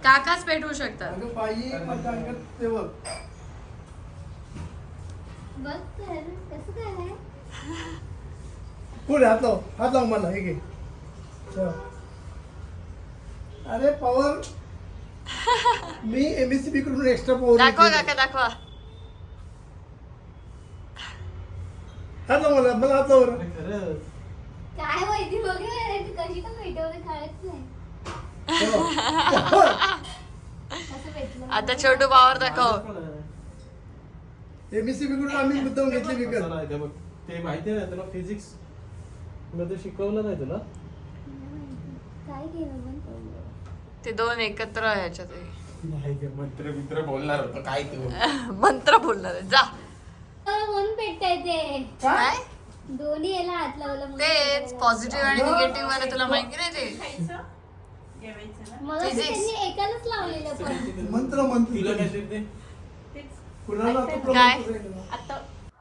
काकाच पेटवू शकतात. अगं बाई पंचांगात ते बघ. बघ तर कसं काय आहे? पुढे हात लाव मला हे घे. ठेव. अरे पॉवर मी एमएससीबी कडून एक्स्ट्रा पॉवर दाखवा काका दाखवा. हात लाव मला हात लाव बरं. खरंच काय माहिती बघ रे, तू कशी पण भेटवलं कळत नाही. कसं भेटलं? आता छोटू पावर दाखव. एमएससीबी कडून आम्ही मुद्दाम घेतली विकत. चला, इथे बघ. ते माहिती आहे ना तुला फिजिक्स मध्ये शिकवलं नाही तुला? काय केलं पण? ते दोन एकत्र आहे ह्याच्यात. नाही ते मंत्र मित्र बोलणार होतं काय तू मंत्र बोलणार आहे. जा. म्हणून पेटताय ते. काय दोन्ही याला हात लावला म्हणून तेच पेटायला. पॉझिटिव्ह आणि निगेटिव्ह वाला तुला माहिती नाही ते. मला Physics. त्यांनी एकालाच लावलेलं पण. मंत्र तिला काय ते कुणाला काय?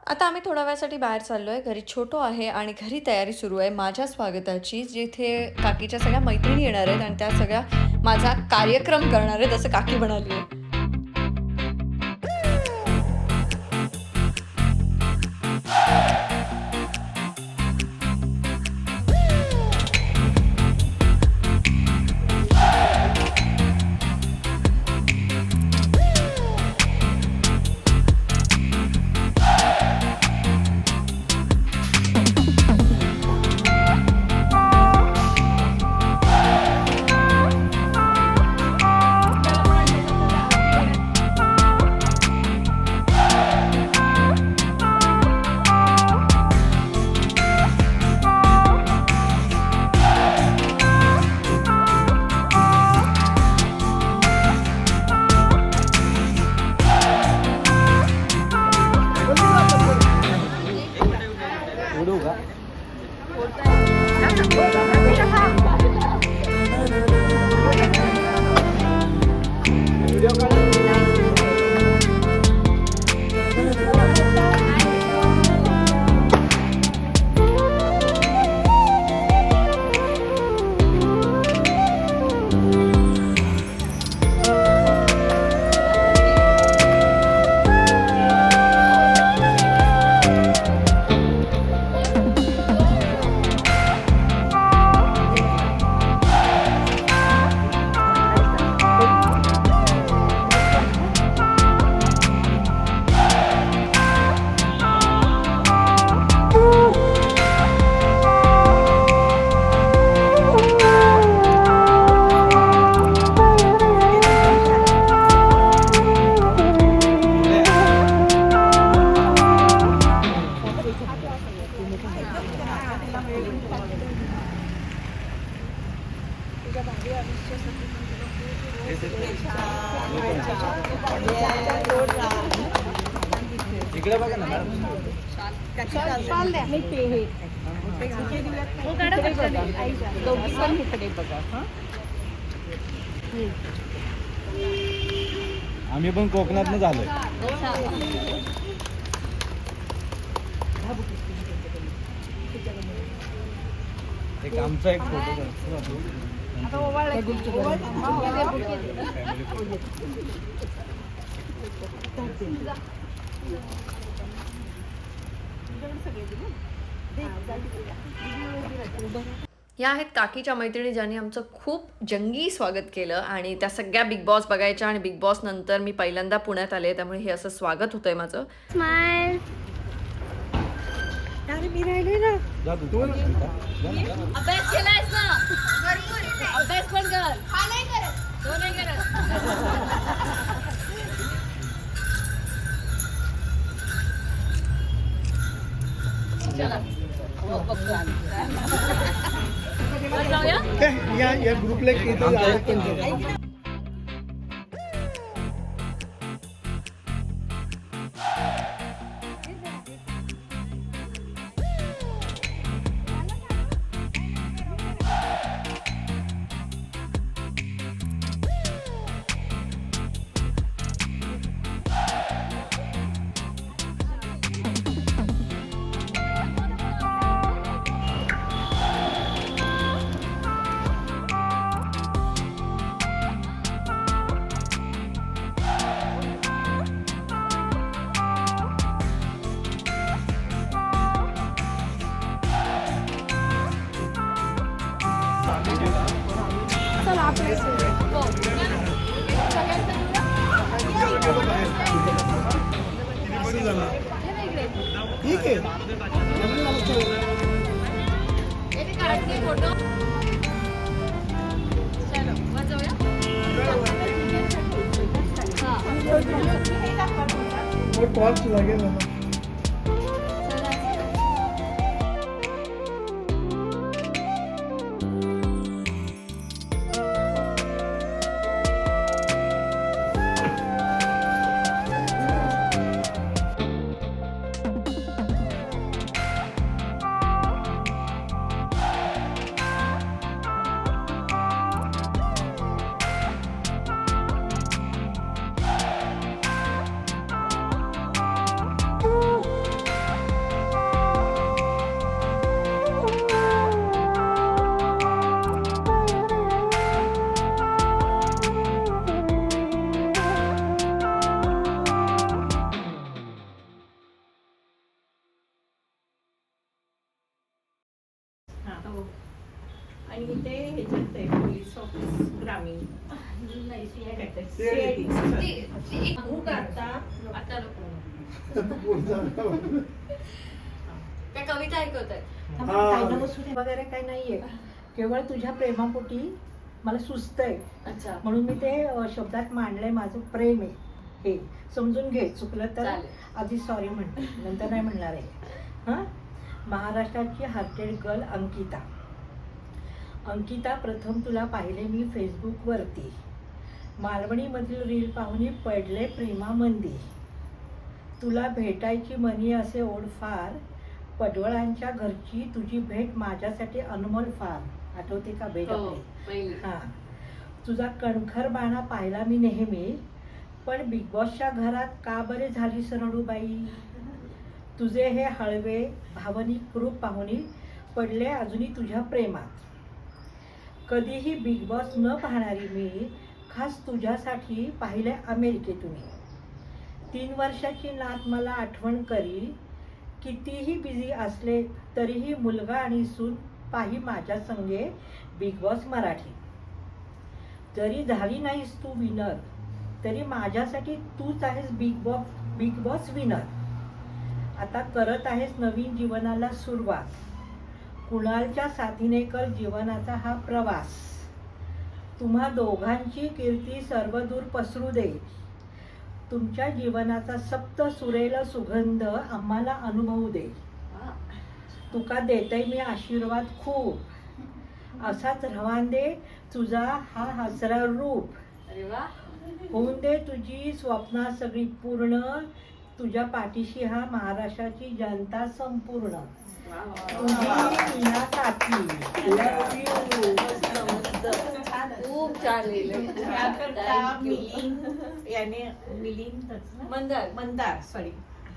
आता आम्ही थोड्या वेळासाठी बाहेर चाललो आहे. घरी छोटो आहे आणि घरी तयारी सुरू आहे माझ्या स्वागताची, जिथे काकीच्या सगळ्या मैत्रिणी येणार आहेत आणि त्या सगळ्या माझा कार्यक्रम करणार आहेत असं काकी म्हणाली आहे. इकडे बघा ना आम्ही पण कोकणात झालोय. एक आमचा एक फोटो या आहेत काकीच्या मैत्रिणी ज्यांनी आमचं खूप जंगी स्वागत केलं आणि त्या सगळ्या बिग बॉस बघायच्या आणि बिग बॉस नंतर मी पहिल्यांदा पुण्यात आले त्यामुळे हे असं स्वागत होतंय माझं. स्माइल. अभ्यास केलायस ना? अभ्यास पण कर. हा नाही करत. तो नाही करत. या ग्रुपला किती ठीक आहे येते काढते फोटो. चलो वर जाऊया. वो टॉर्च लागेल ना. आणि इथे ह्याच्यात आहे पोलीस ऑफिस ग्रामीण आता नको. त्या कविता ऐकत आहे. वगैरे काही नाहीये, केवळ तुझ्या प्रेमापोटी मला सुचतंय. अच्छा. म्हणून मी ते शब्दात मांडलंय. माझं प्रेम आहे हे समजून घे. चुकलं तर चालेल. आधी सॉरी म्हणते, नंतर नाही म्हणणार आहे. हां, महाराष्ट्राची हार्टेड गर्ल अंकिता. अंकिता, प्रथम तुला पाहिले मी फेसबुकवरती. मालवणीमधील रील पाहून पडले प्रेमामंदी. तुला भेटायची मनी असे ओढ फार. पडवळांच्या घरची तुझी भेट माझ्यासाठी अनमोल फार. आठवते का भेट हो, आपली? पहिली. हां, तुझा कणखर बाणा पाहिला मी नेहमी. पण बिग बॉसच्या घरात का बरे झाली सरडूबाई. तुझे हे हळवे भावनिक रूप पाहुनी पडले अजूनही तुझ्या प्रेमात. कधीही बिग बॉस न पाहणारी मी खास तुझ्यासाठी पाहिले अमेरिकेतून. 3 वर्षाची नात मला आठवण करी. कितीही बिझी असले तरीही मुलगा आणि सून पाही माझ्या संगे बिग बॉस मराठी. जरी झाली नाहीस तू विनर तरी माझ्यासाठी तूच आहेस बिग बॉस विनर. आता करत आहेस नवीन जीवनाला सुरुवात. कुणालच्या साथीने कर जीवनाचा हा प्रवास. तुम्हा दोघांची कीर्ती सर्वदूर पसरू दे. तुमच्या जीवनाचा सप्त सुरेल सुगंध आम्हाला अनुभवू दे. तुका देतय मी आशीर्वाद खूप. असाच रवान दे तुझा हा हसरा रूप. अरे वा. होऊन दे तुझी स्वप्ना सगळी पूर्ण. तुझ्या पाठीशी हा महाराष्ट्राची जनता संपूर्ण. तुझी मीना साथी. Love you. खूप छान लिहिलंय. त्याकरता Thank you. Milind Mandar. Mandar sorry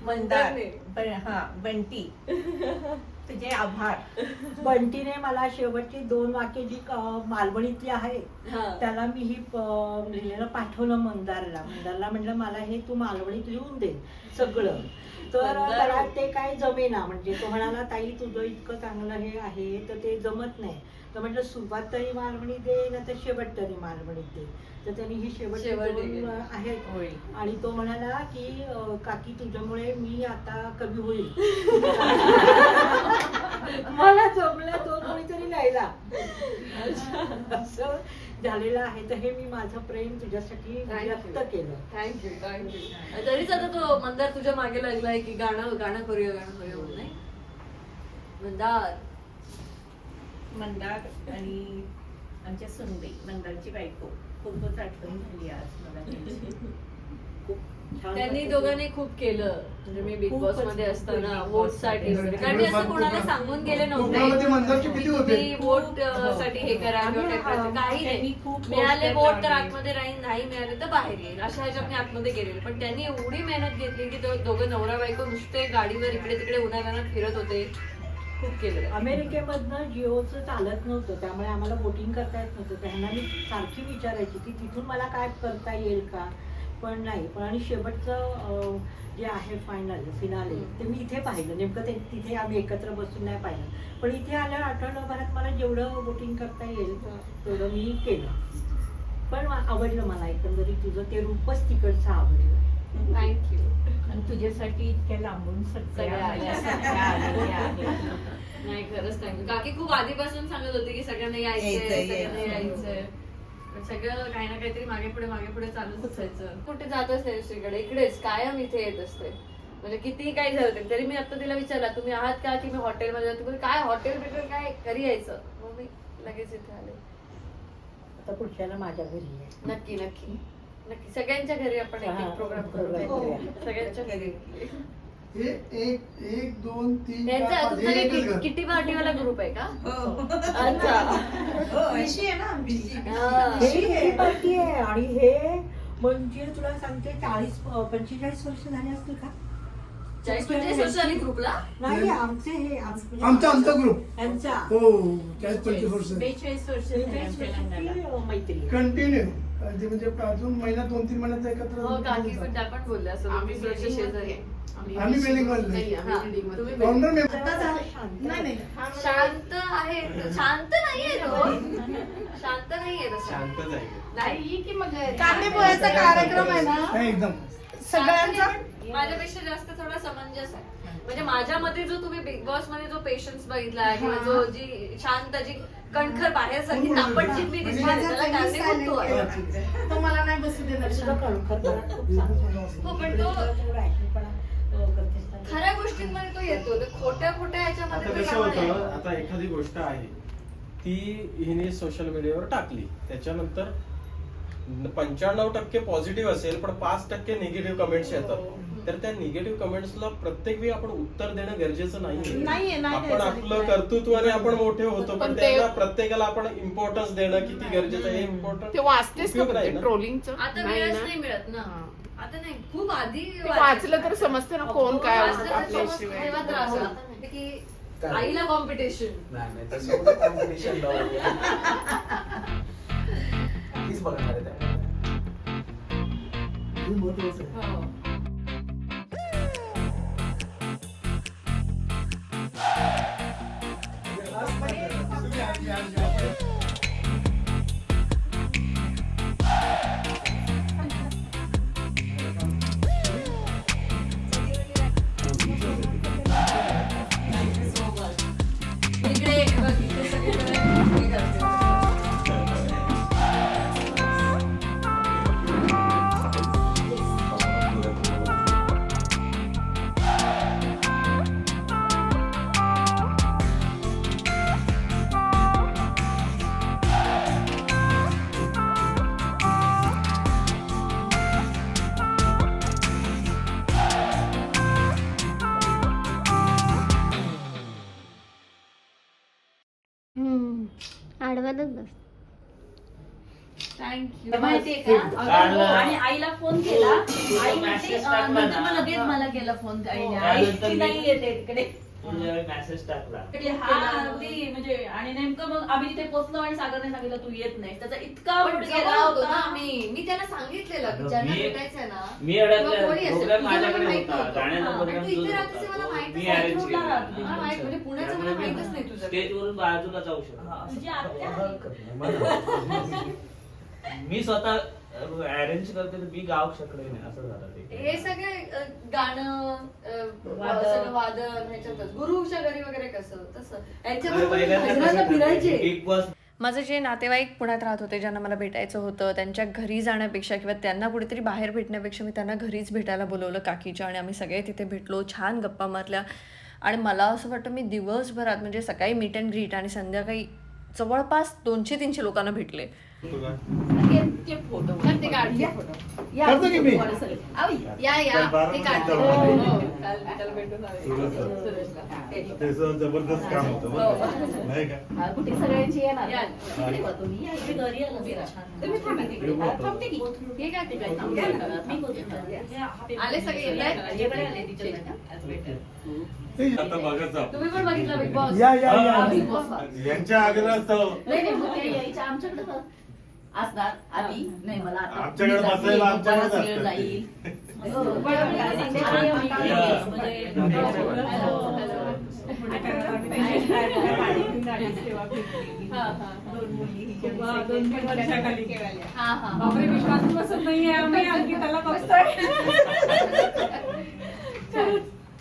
Mandar Bunty. तुझे आभार. बंटीने मला शेवटची 2 वाक्य जी मालवणीतली आहे हा. त्याला मी ही लिहिलेलं पाठवलं मंदारला म्हणलं मला हे तू मालवणीत लिहून दे सगळं. तर मंदार. त्याला ते काय जमेना. म्हणजे तो म्हणाला ताई तुझं इतकं चांगलं हे आहे तर ते जमत नाही. तर म्हटलं सुरुवात तरी मालवणीत दे ना तर शेवट तरी मालवणीत दे. तर त्यांनी ही शेवट दिली. आहेत. आणि तो म्हणाला की काकी तुझ्यामुळे मी आता कवी होईल. मला जमलं तो कोणीतरी लिहायला असं झालेलं आहे. तर हे मी माझं प्रेम तुझ्यासाठी व्यक्त केलं. थँक्यू. तरीच आता तो मंदार तुझ्या मागे लागलाय की गाणं करूया म्हणून. नाही मंदार आणि आमच्या सुनबाई मंदारची बायको खूपच आठवण झाली आज मला त्यांची. खूप छान त्यांनी वाटतं. दोघांनी खूप केलं. म्हणजे मी बिग बॉस मध्ये असताना खूपच वोट साठी वगैरे. कारण मी असं कोणाला सांगून गेले कोकणामध्ये मंदारचे किती होते? की वोट साठी हे करा किंवा ते करा. काही त्यांनी नाही. खूप मिळाले poster वोट तर लावले. आतमध्ये राहील, नाही मिळाले तर बाहेर येईल अशा ह्याच्यात मी आतमध्ये गेलेले. पण त्यांनी एवढी मेहनत घेतली की दोघं नवरा बायको नुसते गाडीवर इकडे तिकडे उन्हाळ्यात फिरत होते. खूप केलं. अमेरिकेमधनं जिओचं चालत नव्हतं त्यामुळे आम्हाला वोटिंग करता येत नव्हतं. त्यांना मी सारखी विचारायची की तिथून मला काय करता येईल का. पण नाही. पण आणि शेवटचं जे आहे फायनल फिनाले ते मी इथे पाहिलं. नेमकं ते तिथे आम्ही एकत्र बसून नाही पाहिलं, पण इथे आल्यावर आठवड्याभरात मला जेवढं वोटिंग करता येईल तेवढं मी केलं. पण आवडलं मला एकंदरीत तुझं ते रूपच तिकडचं आवडलं. थँक्यू. आणि तुझ्यासाठी इतक्या लांबून सगळ्या आल्या. नाही खरंच थँक्यू. काकी खूप आधीपासून सांगत होते की सगळ्यांना यायचंय, सगळ्यांना यायचंय. पण सगळं काही ना काहीतरी मागे पुढे चालूच असायचं. कुठे जातच नाही दुसरीकडे, इकडेच कायम इथे येत असते. म्हणजे कितीही काही झालं तरी मी आता तिला विचारला तुम्ही आहात का, की मी हॉटेलमध्ये जाते. काय हॉटेल बिटेल काय, घरी यायचं. मग मी लगेच इथे आले. आता पुढच्याला माझ्या घरी आहे. नक्की नक्की नक्की सगळ्यांच्या घरी आपण एक प्रोग्राम करू. सगळ्यांच्या घरी. हे एक 2 3 त्यांचा 4 तुमचा काही किटी पार्टीवाला ग्रुप आहे का? अच्छा. हे पार्टी आहे. आणि हे म्हणजे तुला सांगते 40-45 वर्ष झाले असतील का? 40-45 वर्ष झाली ग्रुपला? नाही आमचे हे आमचा ग्रुप यांचा हो 40-45 वर्ष 42 वर्ष मैत्री. कंटिन्यू म्हणजे अजून महिना 2-3 महिन्यात एकत्र हो काकी पण त्या पण बोलल्या असं 20 वर्ष शेजारी. आम्ही बिल्डिंग मध्ये तुम्ही फाउंडर शांत आहे. शांत नाहीये तो. शांत नाहीये तसा. शांतच आहे. नाही की मग कांदेपोह्याचा कार्यक्रम आहे ना एकदम सगळ्यांचा. माझ्यापेक्षा जास्त थोडा समंजस आहे. म्हणजे माझ्यामध्ये जो तुम्ही बिग बॉस मध्ये जो पेशन्स बघितला किंवा जो जी शांत जी कणखर बाहेरसारखी तापटची मी दिसली त्याला कारणीभूत तो आहे. तो मला नाही बसू देणार. हो पण तो खऱ्या गोष्टींमध्ये तो येतो. ते खोट्या ह्याच्यामध्ये आता तो कसं यावा नाही. होतं, आता एखादी गोष्ट आहे ती हिने सोशल मीडियावर टाकली, त्याच्यानंतर 95% पॉझिटिव्ह असेल पण 5% निगेटिव्ह कमेंट्स येतात. तर त्या निगेटिव्ह कमेंट्सला प्रत्येक वेळी आपण उत्तर देणं गरजेचं नाहीये, नाहीये. नाही आपण द्यायचं. आपलं कर्तृत्वाने आपण मोठे होतो, पण पण ते- त्याला प्रत्येकाला आपण इम्पॉर्टन्स देणं किती गरजेचं आहे हे इम्पॉर्टंट ते वाचतेच का पण ते ट्रोलिंगचं आता नाही वेळच ना नाही मिळत ना. आता नाही खूप आधी ते वाचलं तर समजतं ना कोण काय वाचलं तर आपल्याशिवाय. समजतं, तेव्हा त्रास होतो. की आईला कॉम्पिटिशन. नाही तसं कॉम्पिटिशन तीच बघणार आहे त्या. हे महत्वाचं आहे. इकडे बघ, इथे सगळीकडे हे करते. आडवानच बस. थँक्यू. माहितीये का आणि आईला फोन केला. आई म्हणते नंतर मग लगेच मला केला फोन आईने. आई ती नाही येते तिकडे. मेसेज टाकला हा अगदी म्हणजे आणि नेमकं मग आम्ही तिथे पोहोचलो आणि सागरने सांगितलं तू येत नाही. त्याचा इतका पण मूड गेला गेला होतो ना होता. मी त्यांना सांगितलेलं की ज्यांना भेटायचंय ना मी किंवा कोणी असेल, प्रोग्राम तुझं माझ्याकडे मला माहिती होता होतं. गाण्याचा आणि प्रोग्राम तू इथे तुझा राहतेस हे मला होता. माहितच मी नाही. अरेंज रोडला राहते. केला हा, माहित म्हणजे पुण्याचं मला माहितच नाही तुझं. स्टेज वरून बाजूला जाऊ शकतो. तुझी आत्या आली. मी स्वतः अरेंज करते तर मी गाव शकले नाही असं झालं ते. हे सगळे गाणं सगळं वादन ह्याच्यातच गुरुच्या घरी वगैरे कसं तसं यांच्याबरोबर भजनाला फिरायचे. बिग बॉस माझे जे नातेवाईक पुण्यात राहत होते ज्यांना मला भेटायचं होतं त्यांच्या घरी जाण्यापेक्षा किंवा त्यांना कुठेतरी बाहेर भेटण्यापेक्षा मी त्यांना घरीच भेटायला बोलवलं काकीच्या. आणि आम्ही सगळे तिथे भेटलो, छान गप्पा मारल्या. आणि मला असं वाटतं मी दिवसभरात म्हणजे सकाळी मीट अँड ग्रीट आणि संध्याकाळी जवळपास 200-300 लोकांना भेटले. ते फोटो ते काढले फोटो. करतो की मी या ते काढतो. हो, काल त्याला भेटून आले. सुरेशला. जबरदस्त काम होतं नाही का. कुठे सगळ्यांची येणार या. इकडे बघ तुम्ही. या, इकडे घरी आलं जरा. तुम्ही थांबा तिकडे. थांबते की. हे काय ते काय मी बोलते. आले सगळे येतायत? इकडे आले तिच्या. आता बघायचं तुम्ही पण बघितलं बिग बॉस? या या या बिग बॉस यांच्या आग्रहास्तव नाही, नाही, यायच्या आमच्याकडे बघ. असणार आधी नाही मला आता आमच्याकडे मी जाते, बसायला आमच्याकडे बराच वेळ असतात ते. जाईल.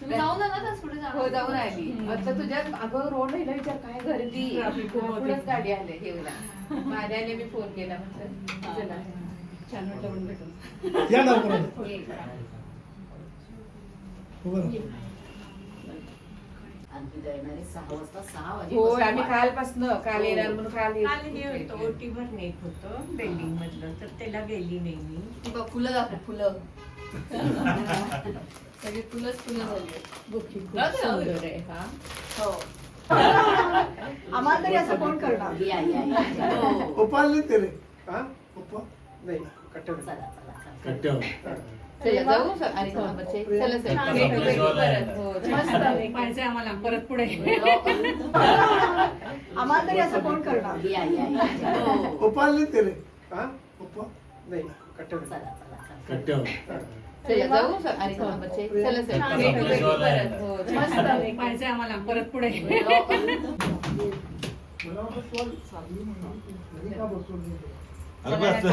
तुम्ही जाऊन आला ना पुढे हो जाऊन आली आता तुझ्या अगं रोड राहिला विचार काय गर्दी पुढेच गाडी आले येऊला माझ्याने मी फोन केला म्हटलं चला छान वाटलं म्हणून भेटून या लवकर. उभं राहा. आणखी येणारे 6 वाजता 6 हो वाजेपासून आम्ही कालपासून काल येणार म्हणून काल ओटीवर नेत होतं बिल्डिंग मधलं तर त्याला गेली नाही मी. फुलं दाखव फुलं सगळे फुलंच फुलं झाली. बुकी खूप राहू दे, राहू दे. सुंदर आहे हा. हो आम्हाला तरी असं कोण करणार? या उपाल नाही ते रे. हा? उपाल? नाही, कट्ट्यावर. चला चला चला कट्ट्यावर. चला जाऊ आणि बच्चे चला छान चला भेटू परत. हो पाहिजे आम्हाला परत पुढे आम्हाला तरी असं कोण करणार? या उपाल नाही ते रे. हा? उपाल? नाही, कट्ट्यावर. चला चला चला कट्ट्यावर. चला जाऊ आणि बच्चे चला छान चला भेटू परत. हो पाहिजे आम्हाला परत पुढे मला वाटलं तुला साधली म्हणून. मी का बसवलं नाही? अरे बस.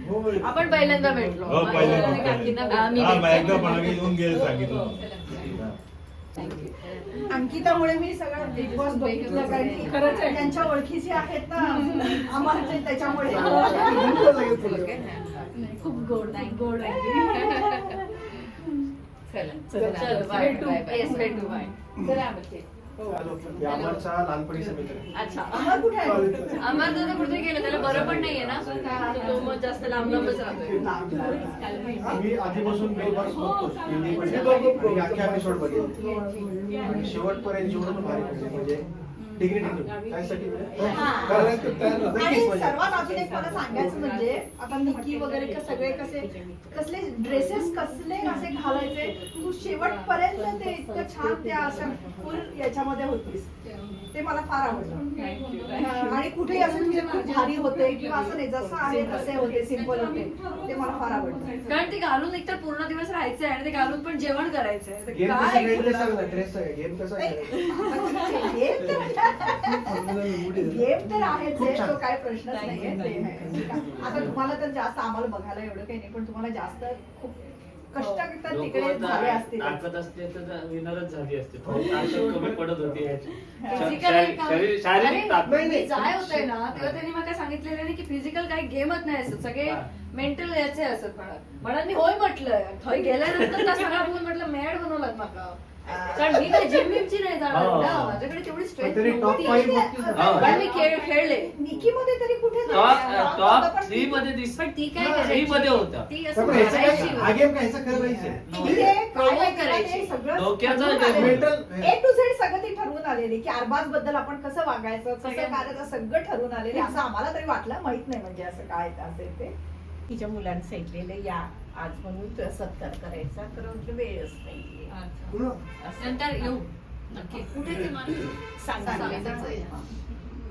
हो, होय. आपण पहिल्यांदा भेटलो हो, पहिल्यांदा. आणि काकींना आम्ही हा, मग एकदा पण येऊन गेले सांगितलं. अंकितामुळे मी सगळं बिग बॉस बघितलं कारण की खरंच आहे, त्यांच्या ओळखीचे आहेत ना आम्हाला ते त्याच्यामुळे लगेच पुढे. खूप गोड गोड आहे. चला भेटू. Yes, भेटू. बाय. चला बच्चे हे आमच्या लहानपणीचा मित्र आहे. अच्छा आम्हाला कुठे आहे? आम्हाला तर कुठे गेलं त्याला बरं पण नाहीये ना तर तो मग जास्त लांब लांबच राहतोय. आम्ही आधीपासून बिग बॉस बघतो आणि अख्खे एपिसोड बघितले आणि शेवटपर्यंत जेवढं पण भारी होते म्हणजे डिग्निटी त्यासाठी कारण ते तयार झालं. आणि सर्वात अजून एक मला सांगायचं म्हणजे आता निकी वगैरे का सगळे कसले ड्रेसेस कसले असे घालायचे तू शेवटपर्यंत ते इतकं छान त्या अशा फुल याच्यामध्ये होतीस ते मला फार आवडलं आणि कुठेही असं म्हणजे खूप भारी होते किंवा असं नाही जसं आहे तसे होते सिंपल होते ते मला फार आवडलं कारण ते घालून एकतर पूर्ण दिवस राहायचंय आणि ते घालून पण जेवण करायचंय तर गेम काय ड्रेस आहे गेम कसा आहे गेम तर आहेच आहे, तो काय प्रश्नच नाहीये ते आहे. आता तुम्हाला तर जास्त आम्हाला बघायला एवढं काही नाही पण तुम्हाला जास्त खूप कष्ट तर तिकडे झाले असतील टाकत असते तर विनरच झाली असते थोडी ताकद कमी पडत होती याची. फिजिकल शारीरिक ताकद. जाय होतंय ना तेव्हा त्यांनी मला सांगितलेलं नाही की फिजिकल काही गेमच नाही असत सगळे मेंटल याचे असत म्हणून मी होय म्हटलं थोडी गेल्यानंतर त्या सगळ्या बघून म्हटलं मॅड बनवलं माका कारण मी काय जिम बिमची नाही जाणार ना माझ्याकडे तेवढी स्ट्रेंथ पण मी खेळले निकी मध्ये तरी कुठे टॉप 3 मध्ये दिसत पण ती काय 3 मध्ये होता. ती असं करायची होती. हा गेम काय खरं राहायचं Provoke करायची. डोक्याचा ए टू झेड सगळं ती ठरवून आलेली की अरबाज बद्दल आपण कसं वागायचं कसं करायचं सगळं ठरवून आलेले असं आम्हाला तरी वाटलं माहित नाही म्हणजे असं काय असेल ते तिच्या मुलांनी सांगितलेलं या आज म्हणून तुला सत्कार करायचा तर म्हटलं वेळच नाहीये नंतर येऊ नक्की कुठे ते सांगायचं.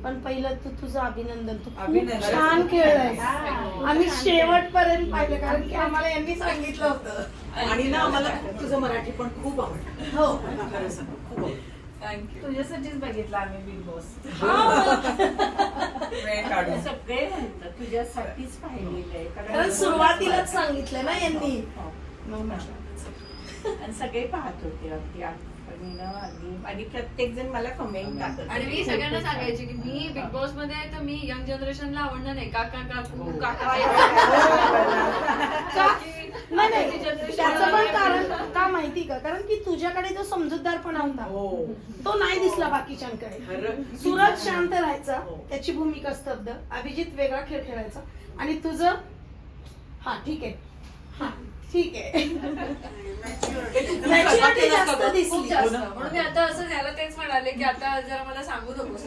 पण पहिलं तुझं अभिनंदन तू अभिनंदन. छान खेळलायस आम्ही शेवटपर्यंत पाहिलं कारण की आम्हाला यांनी सांगितलं होतं आणि ना आम्हाला तुझं मराठी पण खूप आवडतं हो खरं सांग खूप आवडतं. तुझ्यासाठीच बघितलं आम्ही बिग बॉस वेळ काढून सगळे म्हणतात तुझ्यासाठीच पाहिलेलं आहे कारण सुरुवातीलाच सांगितलं ना यांनी मग म्हटलं आणि सगळे पाहत होते अगदी आठवणीनं आणि प्रत्येक जण मला कमेंट टाकत आणि मी सगळ्यांना सांगायचे की मी बिग बॉस मध्ये आहे तर मी यंग जनरेशनला आवडणार नाही काका काकू काका नाही नाही त्याचं पण कारण का माहिती का कारण की तुझ्याकडे जो समजूतदारपणा होता तो नाही दिसला बाकीच्यांकडे सूरज शांत राहायचा त्याची भूमिका स्तब्ध अभिजित वेगळा खेळ खेळायचा आणि तुझं हा ठीक आहे हा ठीक आहे Maturity जास्त खूप दिसली जास्त म्हणून मी आता असं झालं तेच म्हणाले की आता जरा मला सांगू नकोस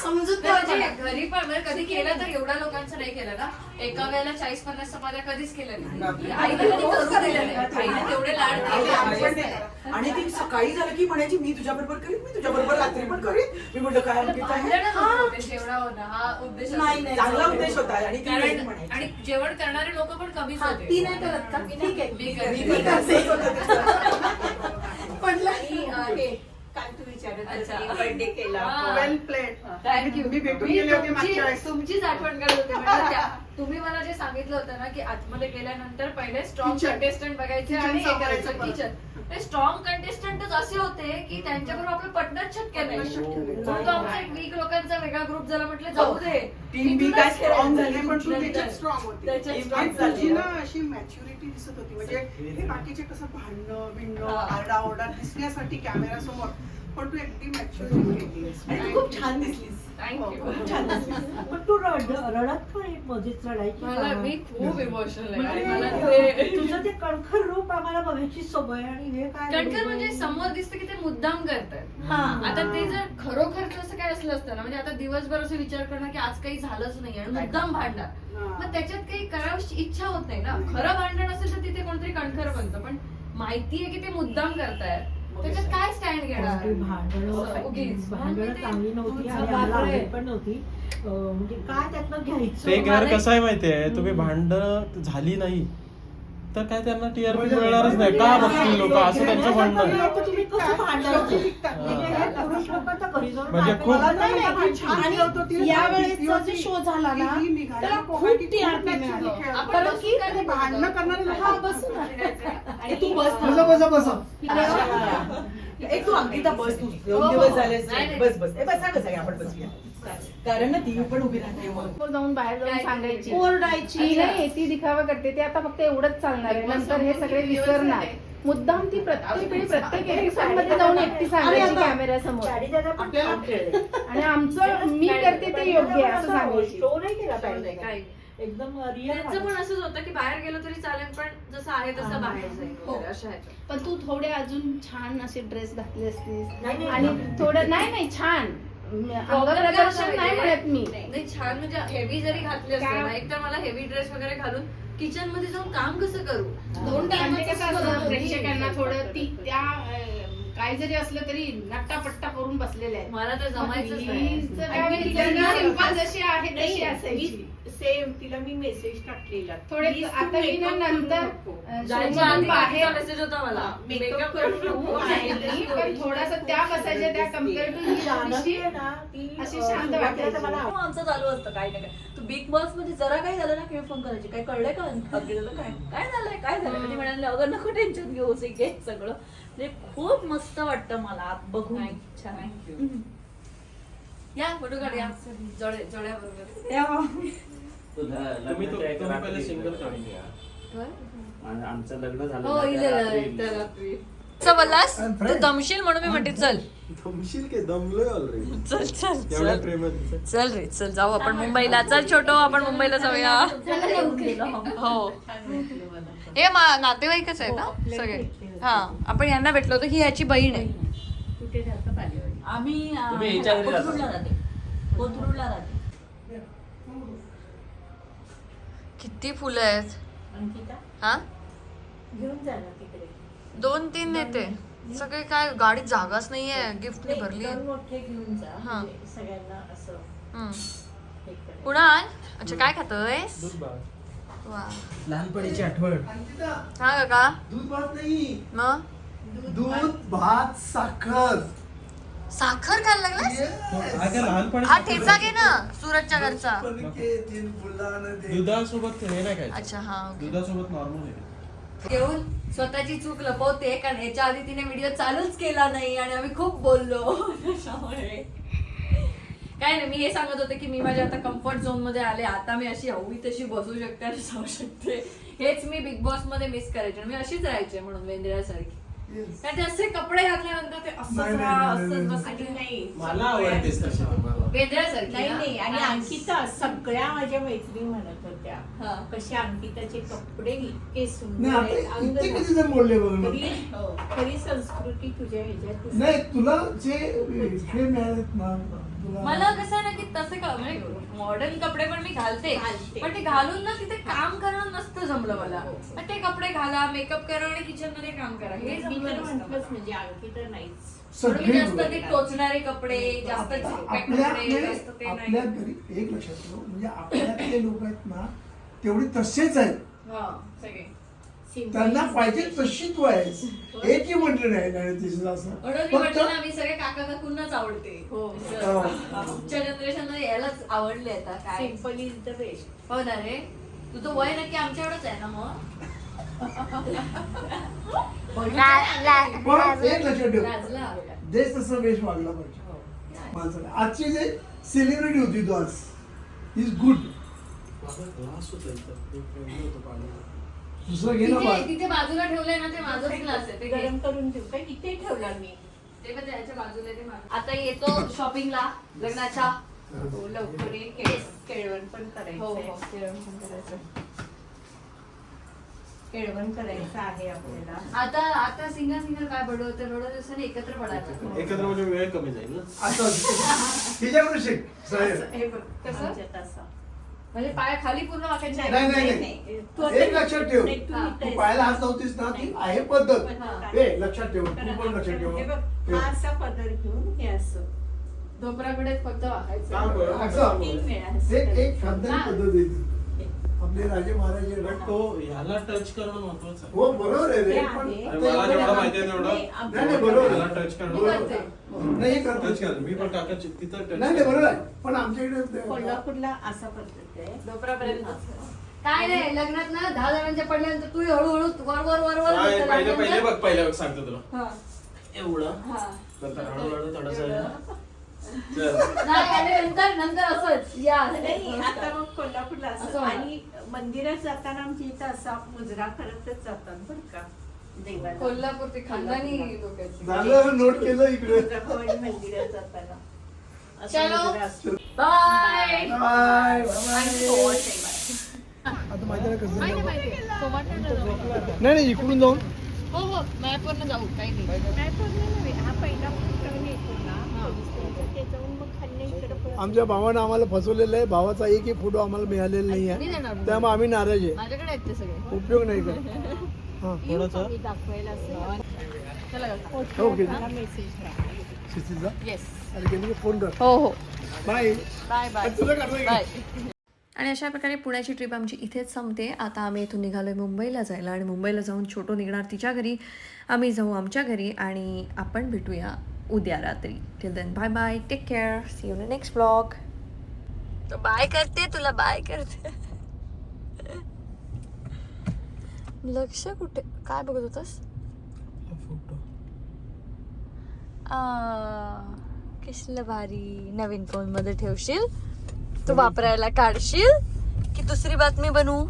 समजूतदार घरी पण म्हणजे कधी केलं तर एवढ्या लोकांचं नाही केलं ना एका वेळेला 40-50 चपात्या कधीच केलं नाही आईने कधी करू दिलं नाही आईने तेवढे लाड केले आणि ती सकाळी झालं की म्हणायची मी तुझ्या बरोबर करीन, मी तुझ्या बरोबर रात्री पण करीन. मी म्हटलं काय अंकिता आहे? जेवढा होता हा उद्देश नाही, चांगला उद्देश होता आणि ती नाही कारण म्हणायची. आणि जेवण करणारे लोक पण कमीच होते. ती नाही करत का? ठीक आहे. मी मी करते. एक होतं तिचं. म्हटलं काल तू विचारत अच्छा. बर्थडे केला हा. वेल प्लेड. थँक्यू. मी भेटून गेले होते मागच्या वेळेस. तुमचीच आठवण करत होते. म्हटलं तुम्ही मला जे सांगितलं होतं ना की आतमध्ये गेल्यानंतर पहिले स्ट्रॉंग Kitchen. कंटेस्टंट बघायचे Kitchen आणि हे सांभाळायचं करायचं पण. किचन. ते स्ट्रॉंग कंटेस्टंटच असे होते की त्यांच्याबरोबर आपलं पटणंच शक्य नाही. म्हणून तो आमचा एक वीक लोकांचा वेगळा ग्रुप झाला. म्हटलं जाऊ दे टीम बी काय स्ट्रॉंग झाली पण तू त्याच्यात स्ट्रॉंग होती. त्याच्यात Team strong big झाली. तुझी ना अशी मॅच्युरिटी दिसत होती. म्हणजे हे बाकीचे कसं भांडणं बिंडणं आरडाओरडा दिसण्यासाठी कॅमेरा समोर, पण तू अगदी मॅच्युरिटी आणि तू खूप छान दिसलीस. थँक्यू. खूप छान दिसलीस. पण तू रडत पण एक मध्येच रडायची मला का? मी खूप इमोशनल आहे आणि मला म्हणजे ते तुझं ते कणखर रूप आम्हाला बघायची सवय आणि हे काय कणखर म्हणजे समोर दिसतं की ते मुद्दाम करतात. आता ते जर खरोखरच असं काय असलं असतं ना, म्हणजे आता दिवसभर असं विचार करणं की आज काही झालंच नाही आणि मुद्दाम भांडणार, मग त्याच्यात काही करावची इच्छा होत नाही ना. खरं भांडण असेल तर तिथे कोणतरी कणखर बनतं, पण माहितीये की ते मुद्दाम करतायत, त्याच्यात काय स्टँड घेणार? उगीच. भांडणं चांगली नव्हती आणि आम्हाला आवडत पण नव्हती. म्हणजे काय त्यातनं घ्यायचं ते घर कसं आहे माहितीये, तुम्ही भांडण झाली नाही तर काय त्यांना टीआरपी मिळणारच नाही. का बघतील लोक असं त्यांचं म्हणणं आहे. तुम्ही कसं भांडायचं? हे पुरुष लोकांचा घरी जाऊन म्हणजे खूप आणि यावेळेसचा जो शो झाला ना त्याला खूप टीआरपी मिळाली. कारण की भांडणं करणारे लोक हा बसून आणि तू बस बसा. एक तू अंकिता बस, तू 2 दिवस झाले बस बस. ए बसा कसं आपण बसूया. कारण ना ती पण उभी राहते मग. जाऊन बाहेर जाऊन सांगायची, ओरडायची. ती नाही, ती दिखावा करते. ते आता फक्त एवढंच चालणार आहे, नंतर हे सगळे विसरणार. मुद्दाम ती प्रत्येक वेळी प्रत्येक एपिसोड मध्ये जाऊन एकटी सांगायची कॅमेरा समोर. आणि आमचं मी करते ते योग्य आहे असं सांगायची. शो नाही केला पाहिजे काही एकदम रिअल. त्यांचं पण असंच होतं की बाहेर गेलो तरी चालेल, पण जसं आहे तसं बाहेर जाईल हो. अशा ह्याच्यात. पण तू थोडे अजून छान असे ड्रेस घातले असतीस नाही, आणि थोडं नाही छान अंगप्रदर्शन नाही म्हणत मी. नाही छान म्हणजे हेवी जरी घातले असते ना, एक तर मला हेवी ड्रेस वगैरे घालून किचन मध्ये जाऊन काम कसं करू? 2 टाइमचं कसं असतं प्रेक्षकांना थोडं ती त्या काही जरी असलं तरी नट्टापट्टा करून बसलेले आहेत. मला तर जमायचंच नाही. सिंपल जशी आहे तशी असायची. सेम तिला मी मेसेज टाकलेला थोडे आता मी ना नंतर जायच्या आधी बाहेर मेसेज होता मला मेकअप करून पण थोडासा त्या बसायच्या त्या कम्पेअर टू अशी शांत वाटायचं मला. आमचं चालू असतं काय ना काय. तू बिग बॉस मध्ये जरा काय झालं ना किंवा फोन करायची, काय कळलंय का काय झालंय काय झालं म्हणजे म्हणाले अगं नको टेन्शन घेऊ घे सगळं. म्हणजे खूप मस्त वाटतं मला बघून. थँक्यू. या फोटो काढूया जळ्या बरोबर. तुम्ही पहिले सिंगल काढून घ्या. आमचं लग्न झालं हो ना त्या रात्री. रात्री असं बोललास तू दमशील म्हणून मी म्हणते चल दमशील के दमलोय ऑलरेडी. चल चल एवढ्या चल प्रेमात चल रे चल जाऊ आपण मुंबईला. चल छोटो आपण मुंबईला जाऊया. हो हे नातेवाईकच आहेत ना सगळे. हा आपण यांना भेटलो होतो. ही ह्याची बहीण आहे. आम्ही तुम्ही हिच्या घरी जाता? कोथरूडला राहते. किती फुलं आहेत हा. घेऊन जा ना तिकडे. 2-3 नेते सगळे. काय गाडीत जागाच नाहीये. गिफ्टने भरली. मोठे घेऊन जा हा. म्हणजे सगळ्यांना असं हे करायचं. कुणाल अच्छा काय खातोय? वा लहानपणीची आठवण. हा काका दूध भात नाही, मग दूध भात साखर. साखर खायला लागलास? लहानपणी हा ठेचा घे ना सूरजच्या घरचा. दुधासोबत हे नाही खायचं. अच्छा हा दुधासोबत नॉर्मल आहे. घेऊन स्वतःची चूक लपवते, कारण याच्या आधी तिने व्हिडिओ चालूच केला नाही आणि आम्ही खूप बोललो त्याच्यामुळे. काय नाही, मी हे सांगत होते की मी माझ्या आता कम्फर्ट झोन मध्ये आले. आता मी अशी हवी तशी बसू शकते आणि जाऊ शकते. हेच मी बिग बॉस मध्ये मिस करायचे. मी अशीच राहायचे म्हणून वेंद्रासारखी. ते असे कपडे घातल्यानंतर ते असंच बसायचं नाही. मला आवडतेस तशी तुम्हाला. वेंद्रासारखी नाही आणि अंकिता सगळ्या माझ्या मैत्रिणी म्हणत होत्या कशी अंकिताचे कपडे इतके सुंदर आहेत. किती जण बोलले बघ ना. खरी संस्कृती तुझ्या ह्याच्यात नाही तुला जे हे मिळालेत ना मला कसं आहे ना की तसे म्हणजे मॉडर्न कपडे पण मी घालते पण ते घालून ना तिथे काम करणं नसतं जमलं मला. पण ते कपडे घाला, मेकअप करा आणि किचन मध्ये काम करा हे जमलं नसतं. म्हणजे आणखी तर नाहीच. म्हणून मी जास्त ते टोचणारे कपडे, जास्त चिकपॅक कपडे, जास्त ते आपल्या नाही. घरी एक लक्षात ठेव, म्हणजे आपल्यातले लोक आहेत ना तेवढे तसेच आहेत. हा सगळे त्यांना पाहिजे तशी तू आहेस. एकही म्हटलं नाही आणि तिचं असं म्हणून मी म्हटलं ना मी सगळे काका काकूंनाच आवडते. आमच्या जनरेशनला यालाच आवडले आता काय सिम्पल इज द बेस्ट. हो ना रे. तुझं वय नक्की आमच्या एवढंच आहे ना मग. पण एक लक्षात ठेव, लाजला. देश तसा वेश वागला पाहिजे माणसाला. आजची जे सेलिब्रिटी होती तू आज इज गुड. दुसरं घे ना बाळ. तिथे बाजूला ठेवलंय ना ते माझंच ग्लास आहे ते घे. गरम करून ठेवू काय? इथे ठेवला मी. ते पण त्याच्या बाजूला आहे ते माझं. आता येतो शॉपिंगला लग्नाच्या. हो, लवकर ये. केळवण पण हो हो करायचं. केळवण पण करायचं. केळवण करायचं आहे आपल्याला. आता सिंगल काय बडवतं थोड्या दिवसांनी एकत्र पडायचं. एकत्र म्हणजे वेळ कमी जाईल ना. असं तिच्याकडे शिक साहेब. हे बघ कसं? आमच्यात असं. म्हणजे पाय खाली पूर्ण वाकायचे नाही नाही नाही एक लक्षात ठेव, तू पायाला हात लावतीस ना ती आहे पद्धत. हे लक्षात ठेव, तू पण लक्षात ठेव. हे बघ, हा असा पदर घेऊन हे असं ढोपराकडे फक्त वाकायचं. काम कर, असं 3 वेळा एक खानदानी पद्धत आहे ती. आपले राजे महाराजे पण ना. तो ह्याला टच करणं महत्वाचं आहे. हो बरोबर आहे रे. ते पण आहे. अरे मला जेवढं माहिती आहे तेवढं नाही नाही बरोबर ह्याला आहे. टच करणं मी करते. नाही हे करतो. टच करणं मी पण काका तिथं टच नाही नाही बरोबर आहे. पण आमच्याकडे कोल्हापूरला असा पद्धत आहे. ढोपरापर्यंत काय नाही लग्नात ना 10 जणांच्या पडल्यानंतर तू हळूहळू वर पहिले बघ पहिल्या बघ सांगतो तुला हा. एवढं हा. नंतर हळूहळू थोडंसं नाही आणि नंतर असंच या नाही आता मग कोल्हापूरला असं असं. होणार. आणि मंदिरात जाताना आमच्या इथं असा मुजरा करतच जातात बरं का देवाला. कोल्हापूर ते खानदानी लोकांची. झालं नोट केलं इकडे. तुळजाभवानी मंदिरात जाताना असा चलो. मुजरा असतो. बाय बाय आता आता माहिती आहे कसं झालं? टोमॅटो नाही नाही इकडून जाऊन हो हो मॅपवरनं जाऊ काही नाही. नाही पण नाही, हा पहिला टर्न येतो ना पोलीस स्टेशनच्या, ते जाऊन मग खाली इकडे परत. आमच्या भावानं आम्हाला फसवलेलं आहे. भावाचा एकही फोटो आम्हाला मिळालेला नाही मी आहे. देणार त्यामुळे आम्ही नाराज आहे. माझ्याकडे आहेत ते सगळे. उपयोग नाही का? हा थोडंसं मी दाखवायला असं. चला ओके मला मेसेज करा. शिस्तीचा येस आणि गेली की फोन कर. हो हो बाय बाय बाय तुझं करतोय का? बाय. आणि अशा प्रकारे पुण्याची ट्रिप आमची इथेच संपते. आता आम्ही इथून निघालो आहे मुंबईला जायला आणि मुंबईला जाऊन छोटो निघणार तिच्या घरी, आम्ही जाऊ आमच्या घरी आणि आपण भेटूया उद्या रात्री. Till then bye bye, take care, see you in next blog. तो बाय करते, तुला बाय करते. लक्ष कुठे काय बघत होतास? कसलं भारी. नवीन फोन मध्ये ठेवशील तू, वापरायला काढशील की दुसरी बातमी बनवू?